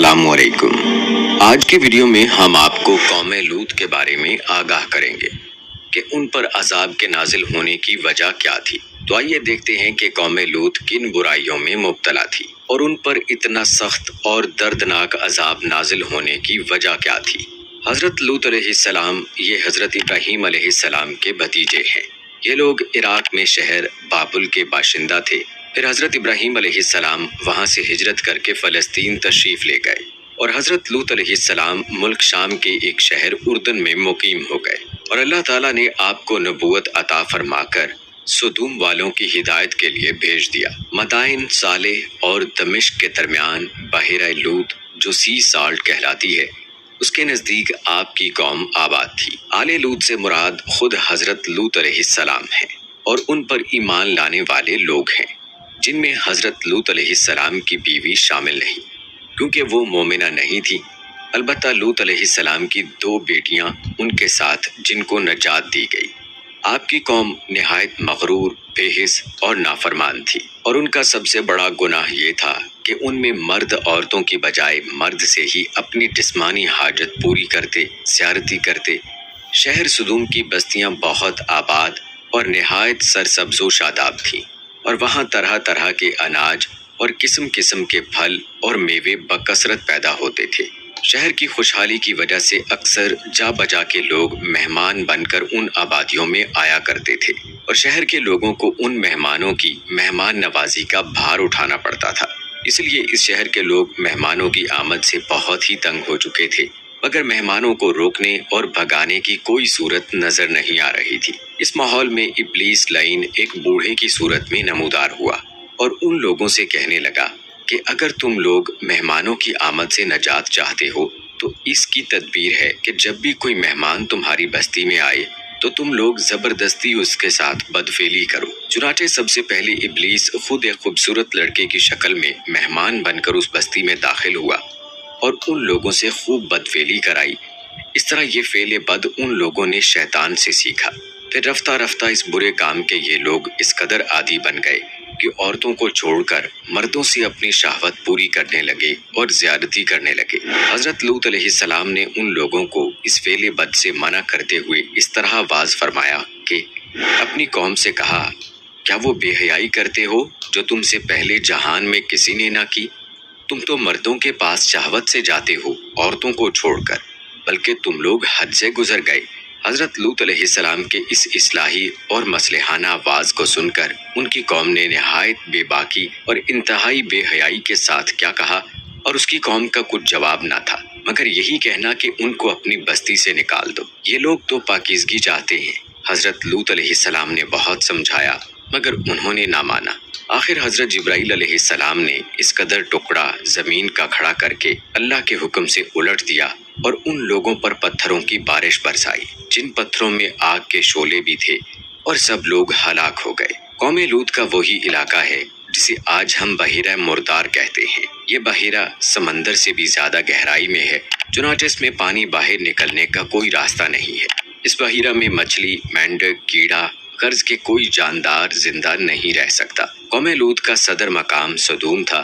अस्सलामुअलैकुम। आज की वीडियो में हम आपको कौम लूत के बारे में आगाह करेंगे कि उन पर अजाब के नाजिल होने की वजह क्या थी। तो आइए देखते हैं कि कौम लूत किन बुराइयों में मुब्तला थी और उन पर इतना सख्त और दर्दनाक अजाब नाजिल होने की वजह क्या थी। हजरत लूत अलैहिस्सलाम ये हजरत इब्राहीम अलैहिस्सलाम के भतीजे हैं। ये लोग इराक में शहर बाबुल के बाशिंदा थे। फिर हजरत इब्राहीम अलैहिस्सलाम वहां से हिजरत करके फलस्तीन तशरीफ ले गए और हजरत लूत अलैहिस्सलाम मुल्क शाम के एक शहर उर्दन में मुकीम हो गए और अल्लाह ताला ने आपको नबूवत अता फरमाकर सुदूम वालों की हिदायत के लिए भेज दिया। मदाइन सालेह और दमिश्क के दरमियान बहिरा लूत जो सी साल्ट कहलाती है उसके नजदीक आपकी कौम आबाद थी। आले लूत से मुराद खुद हजरत लूत अलैहिस्सलाम हैं और उन पर ईमान लाने वाले लोग हैं जिनमें हजरत लूत अलैहिस्सलाम की बीवी शामिल नहीं क्योंकि वो मोमिना नहीं थी। अलबत्ता लूत अलैहिस्सलाम की 2 बेटियां उनके साथ जिनको नजात दी गई। आपकी कौम निहायत मगरूर, बेहिस और नाफरमान थी और उनका सबसे बड़ा गुनाह ये था कि उनमें मर्द औरतों की बजाय मर्द से ही अपनी जिस्मानी हाजत पूरी करते, ज़ियारती करते। शहर सुदूम की बस्तियां बहुत आबाद और निहायत सरसब्ज़ो शादाब थीं और वहाँ तरह तरह के अनाज और किस्म किस्म के फल और मेवे बकसरत पैदा होते थे। शहर की खुशहाली की वजह से अक्सर जा बजा के लोग मेहमान बनकर उन आबादियों में आया करते थे और शहर के लोगों को उन मेहमानों की मेहमान नवाजी का भार उठाना पड़ता था। इसलिए इस शहर के लोग मेहमानों की आमद से बहुत ही तंग हो चुके थे, मगर मेहमानों को रोकने और भगाने की कोई सूरत नजर नहीं आ रही थी। इस माहौल में इब्लीस लईन एक बूढ़े की सूरत में नमूदार हुआ और उन लोगों से कहने लगा कि अगर तुम लोग मेहमानों की आमद से नजात चाहते हो तो इसकी तदबीर है कि जब भी कोई मेहमान तुम्हारी बस्ती में आए तो तुम लोग जबरदस्ती उसके साथ बदफेली करो। चुनाचे सबसे पहले इब्लीस खुद एक खूबसूरत लड़के की शक्ल में मेहमान बनकर उस बस्ती में दाखिल हुआ और उन लोगों से खूब बदफेली कराई। इस तरह ये फेले बद उन लोगों ने शैतान से सीखा। फिर रफ्ता रफ्ता इस बुरे काम के ये लोग इस कदर आदी बन गए कि औरतों को छोड़कर मर्दों से अपनी शहवत पूरी करने लगे और ज्यादती करने लगे। हजरत लूत अलैहिस्सलाम ने उन लोगों को इस फेले बद से मना करते हुए इस तरह वाज फरमाया कि अपनी कौम से कहा, क्या वो बेहयाई करते हो जो तुमसे पहले जहान में किसी ने ना की? तुम तो मर्दों के पास शहवत से जाते हो औरतों को छोड़कर, बल्कि तुम लोग हद से गुजर गए। हजरत लूत अलैहिस्सलाम के इस इस्लाही और मसलहाना आवाज को सुनकर उनकी कौम ने निहायत बेबाकी और इंतहाई बेहयाई के साथ क्या कहा और उसकी कौम का कुछ जवाब ना था मगर यही कहना कि उनको अपनी बस्ती से निकाल दो। ये लोग तो पाकीज़गी चाहते हैं। हजरत लूत अलैहिस्सलाम ने बहुत समझाया मगर उन्होंने ना माना। आखिर हजरत जिब्राइल अलैहिस्सलाम ने इस कदर टुकड़ा जमीन का खड़ा करके अल्लाह के हुक्म से उलट दिया और उन लोगों पर पत्थरों की बारिश बरसाई जिन पत्थरों में आग के शोले भी थे और सब लोग हलाक हो गए। कौम लूत का वही इलाका है जिसे आज हम बहिरा मुर्दार कहते हैं। ये बहिरा समंदर से भी ज्यादा गहराई में है, चुनाचे इसमें पानी बाहर निकलने का कोई रास्ता नहीं है। इस बहिरा में मछली, मेंढक, कीड़ा गर्ज के कोई जानदार जिंदा नहीं रह सकता। कौम लूत का सदर मकाम सदूम था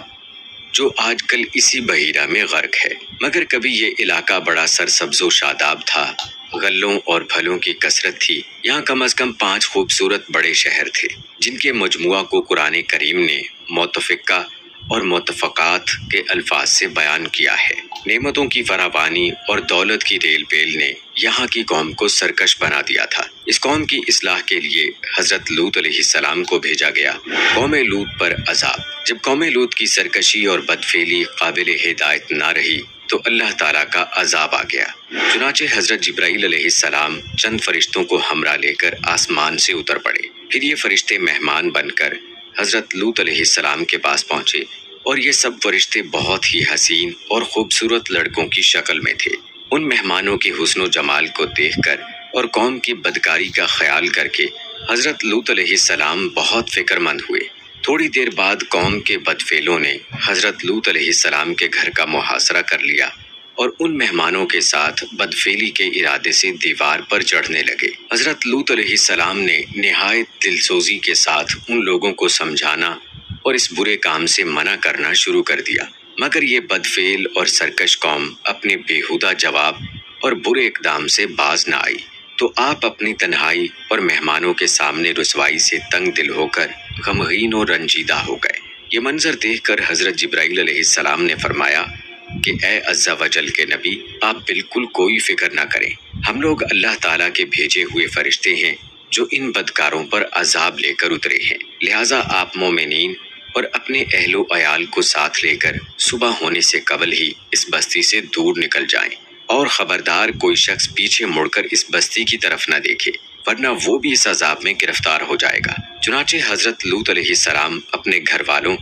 जो आजकल इसी बहिरा में गर्क है, मगर कभी ये इलाका बड़ा सरसब्जो शादाब था। गल्लों और फलों की कसरत थी। यहाँ कम अज कम 5 खूबसूरत बड़े शहर थे जिनके मजमुआ को कुरान करीम ने मुतफिका और मुतफकात के अल्फाज से बयान किया है। नेमतों की फरावानी और दौलत की रेल पेल ने यहाँ की कौम को सरकश बना दिया था। इस कौम की इस्लाह के लिए हजरत लूत अलैहिस्सलाम को भेजा गया। कौम लूत पर अजाब। जब कौम लूत की सरकशी और बदफेली काबिल हिदायत ना रही तो अल्लाह ताला का अजाब आ गया। चुनाचे हजरत जिब्राइल अलैहिस्सलाम चंद फरिश्तों को हमरा लेकर आसमान से उतर पड़े। फिर ये फरिश्ते मेहमान बनकर हजरत लूत अलैहिस्सलाम के पास पहुंचे और ये सब फरिश्ते बहुत ही हसीन और खूबसूरत लड़कों की शक्ल में थे। उन मेहमानों के हुस्न जमाल को देखकर और कौम की बदकारी का ख्याल करके हजरत लूत अलैहिस्सलाम बहुत फिक्रमंद हुए। थोड़ी देर बाद कौम के बदफेलों ने हजरत लूत अलैहिस्सलाम के घर का मुहासरा कर लिया और उन मेहमानों के साथ बदफेली के इरादे से दीवार पर चढ़ने लगे। हजरत लूत अलैहिस्सलाम ने निहायत दिलसोजी के साथ उन लोगों को समझाना और इस बुरे काम से मना करना शुरू कर दिया। مگر یہ بدفعل اور سرکش قوم اپنے بیہودہ جواب اور برے اقدام سے باز نہ آئی، تو آپ اپنی تنہائی اور مہمانوں کے سامنے رسوائی سے تنگ دل ہو کر غمگین اور رنجیدہ ہو گئے۔ یہ منظر دیکھ کر حضرت جبرائیل علیہ السلام نے فرمایا کہ اے عز و جل کے نبی، آپ بالکل کوئی فکر نہ کریں، ہم لوگ اللہ تعالیٰ کے بھیجے ہوئے فرشتے ہیں جو ان بدکاروں پر عذاب لے کر اترے ہیں، لہٰذا آپ مومنین اور اپنے اہل و عیال کو ساتھ لے کر صبح ہونے سے قبل ہی اس بستی سے دور نکل جائیں، اور خبردار کوئی شخص پیچھے مڑ کر اس بستی کی طرف نہ دیکھے، ورنہ وہ بھی اس عذاب میں گرفتار ہو جائے گا۔ چنانچہ حضرت لوط علیہ السلام اپنے گھر والوں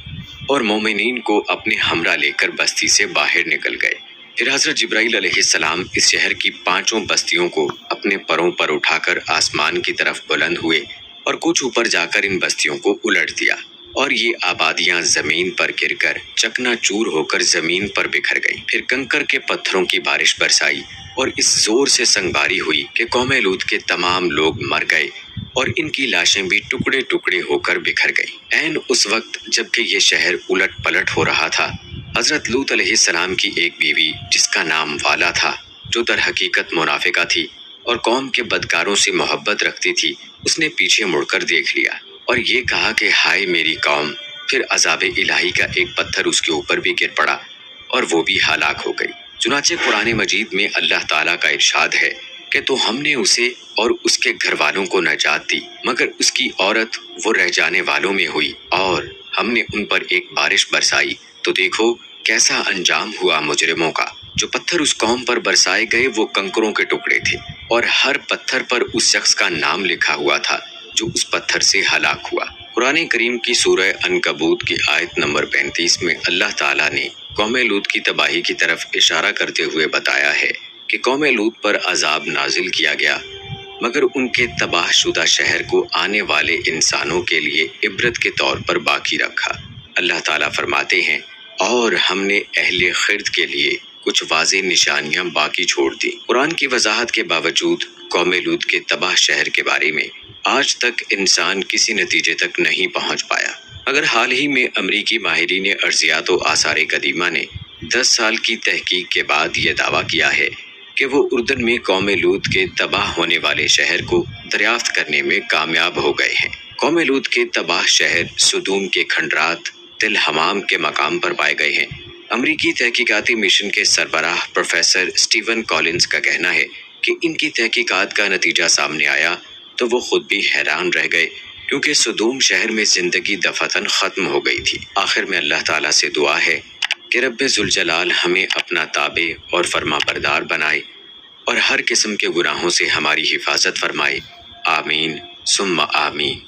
اور مومنین کو اپنے ہمراہ لے کر بستی سے باہر نکل گئے۔ پھر حضرت جبرائیل علیہ السلام اس شہر کی 5 بستیوں کو اپنے پروں پر اٹھا کر آسمان کی طرف بلند ہوئے اور کچھ اوپر جا کر ان بستیوں کو الٹ دیا، اور یہ آبادیاں زمین پر گر کر چکنا چور ہو کر زمین پر بکھر گئیں۔ پھر کنکر کے پتھروں کی بارش برسائی اور اس زور سے سنگباری ہوئی کہ قوم لوط کے تمام لوگ مر گئے اور ان کی لاشیں بھی ٹکڑے ٹکڑے ہو کر بکھر گئیں۔ عین اس وقت جبکہ یہ شہر الٹ پلٹ ہو رہا تھا، حضرت لوط علیہ السلام کی ایک بیوی جس کا نام والا تھا، جو در حقیقت منافقہ تھی اور قوم کے بدکاروں سے محبت رکھتی تھی، اس نے پیچھے مڑ کر دیکھ لیا اور یہ کہا کہ ہائے میری قوم۔ پھر عذاب الہی کا ایک پتھر اس کے اوپر بھی گر پڑا اور وہ بھی ہلاک ہو گئی۔ چنانچہ قرآن مجید میں اللہ تعالیٰ کا ارشاد ہے کہ تو ہم نے اسے اور اس کے گھر والوں کو نجات دی، مگر اس کی عورت وہ رہ جانے والوں میں ہوئی، اور ہم نے ان پر ایک بارش برسائی تو دیکھو کیسا انجام ہوا مجرموں کا۔ جو پتھر اس قوم پر برسائے گئے وہ کنکروں کے ٹکڑے تھے، اور ہر پتھر پر اس شخص کا نام لکھا ہوا تھا جو اس پتھر سے ہلاک ہوا۔ قرآن کریم کی سورہ عنکبوت کی آیت نمبر 35 میں اللہ تعالیٰ نے قوم لوط کی تباہی کی طرف اشارہ کرتے ہوئے بتایا ہے کہ قوم لوط پر عذاب نازل کیا گیا، مگر ان کے تباہ شدہ شہر کو آنے والے انسانوں کے لیے عبرت کے طور پر باقی رکھا۔ اللہ تعالیٰ فرماتے ہیں اور ہم نے اہل خرد کے لیے کچھ واضح نشانیاں باقی چھوڑ دی۔ قرآن کی وضاحت کے باوجود قوم لوط کے تباہ شہر کے بارے میں آج تک انسان کسی نتیجے تک نہیں پہنچ پایا، مگر حال ہی میں امریکی ماہرین ارضیات و آثار قدیمہ نے 10 سال کی تحقیق کے بعد یہ دعویٰ کیا ہے کہ وہ اردن میں قوم لوط کے تباہ ہونے والے شہر کو دریافت کرنے میں کامیاب ہو گئے ہیں۔ قوم لوط کے تباہ شہر سدوم کے کھنڈرات تل حمام کے مقام پر پائے گئے ہیں۔ امریکی تحقیقاتی مشن کے سربراہ پروفیسر اسٹیون کالنز کا کہنا ہے کہ ان کی تحقیقات کا نتیجہ سامنے آیا تو وہ خود بھی حیران رہ گئے، کیونکہ سدوم شہر میں زندگی دفعتاً ختم ہو گئی تھی۔ آخر میں اللہ تعالیٰ سے دعا ہے کہ رب ذوالجلال ہمیں اپنا تابع اور فرما بردار بنائے اور ہر قسم کے گناہوں سے ہماری حفاظت فرمائے، آمین ثم آمین۔